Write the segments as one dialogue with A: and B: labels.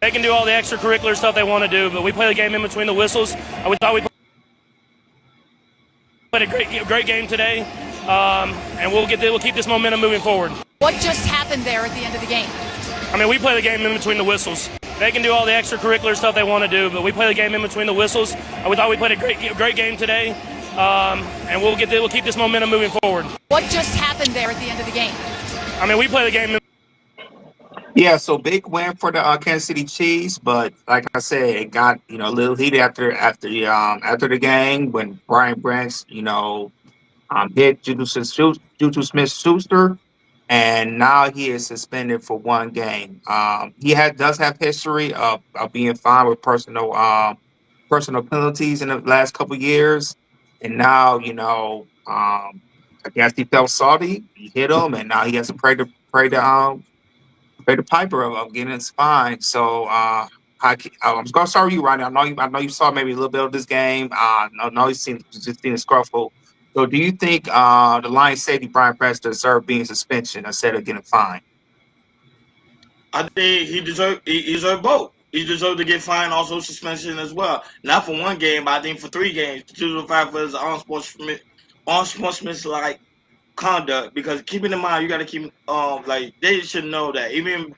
A: They can do all the extracurricular stuff they want to do, but we play the game in between the whistles. We thought we played a great game today, and we'll keep this momentum moving forward.
B: What just happened there at the end of the game?
A: I mean, we play the game in between the whistles. They can do all the extracurricular stuff they want to do, but we play the game in between the whistles. We thought we played a great game today, and we'll keep this momentum moving forward.
B: What just happened there at the end of the game?
A: I mean, we play the game.
C: Yeah, so big win for the Kansas City Chiefs, but like I said, it got a little heated after the game when Brian Branch hit JuJu Smith-Schuster, and now he is suspended for one game. He does have history of being fined with personal penalties in the last couple years, and now I guess he felt salty. He hit him, and now he has to pay the piper of getting his fine. So I'm just gonna start with you, Ronnie. I know you saw maybe a little bit of this game. No, you seen a scruffle. So do you think the Lions safety Brian Branch deserved being suspension instead of getting fined?
D: I think he deserved both. He deserved to get fined, also suspension as well. Not for one game, but I think for 3 games. 2 to 5 for his unsportsmanlike conduct. Because keeping in mind, you got to keep like they should know that even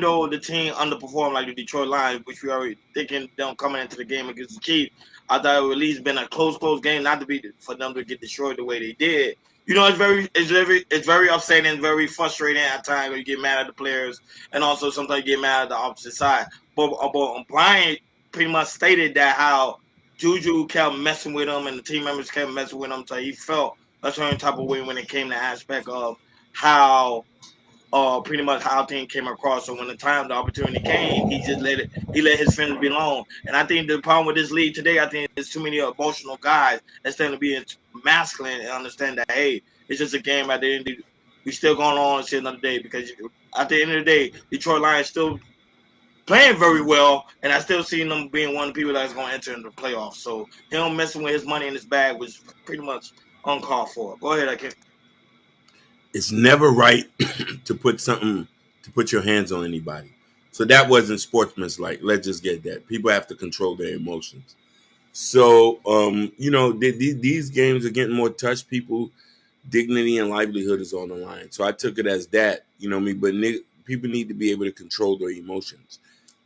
D: though the team underperformed like the Detroit Lions, which we already thinking them coming into the game against the Chiefs, I thought it would at least been a close game, not to be for them to get destroyed the way they did. It's very upsetting, very frustrating at times when you get mad at the players, and also sometimes you get mad at the opposite side. But Brian pretty much stated that how JuJu kept messing with him and the team members kept messing with him, so he felt a certain type of way when it came to aspect of how pretty much how things came across. So when the opportunity came, he let his friends be alone. And I think the problem with this league today, I think there's too many emotional guys instead of being masculine and understand that hey, it's just a game. At the end, we still going on and see another day because at the end of the day, Detroit Lions still playing very well, and I still see them being one of the people that's going to enter into the playoffs. So him messing with his money in his bag was pretty much uncalled for. Go ahead, I can.
E: It's never right to put your hands on anybody. So that wasn't sportsmanlike. Let's just get that. People have to control their emotions. So these games are getting more touch. People dignity and livelihood is on the line. So I took it as that, but people need to be able to control their emotions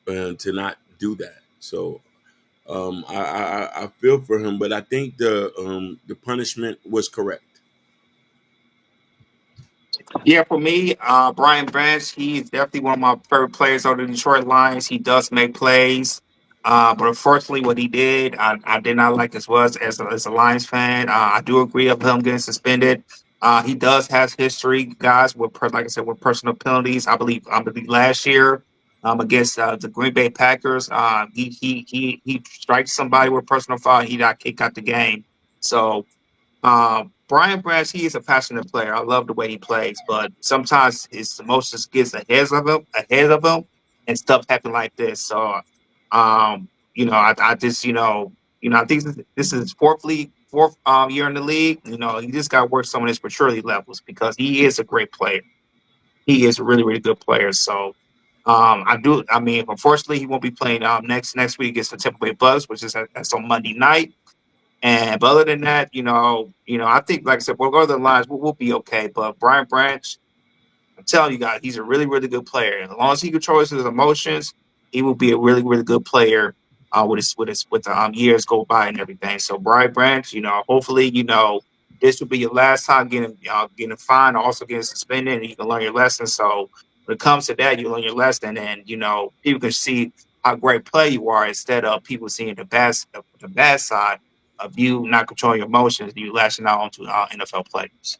E: and to not do that. So I feel for him, but I think the punishment was correct.
C: Yeah, for me, Brian Branch, he's definitely one of my favorite players on the Detroit Lions. He does make plays. But unfortunately, what he did, I did not like as well as a Lions fan. I do agree of him getting suspended. He does have history, guys, like I said, with personal penalties. I believe last year against the Green Bay Packers, he strikes somebody with personal foul. And he got kicked out the game. So Brian Branch, he is a passionate player. I love the way he plays, but sometimes his emotions gets ahead of him, and stuff happen like this. So, I just, I think this is his fourth year in the league. He just got to work some of his maturity levels because he is a great player. He is a really, really good player. So, I mean, unfortunately, he won't be playing next week against the Tampa Bay Bucks, which is that's on Monday night. But other than that, I think, like I said, we'll go to the lines. We'll be okay. But Brian Branch, I'm telling you guys, he's a really, really good player. As long as he controls his emotions, he will be a really, really good player. With the years go by and everything. So Brian Branch, hopefully, this will be your last time getting fined, also getting suspended, and you can learn your lesson. So when it comes to that, you learn your lesson, and people can see how great player you are instead of people seeing the bad side of you not controlling your emotions and you lashing out onto NFL players.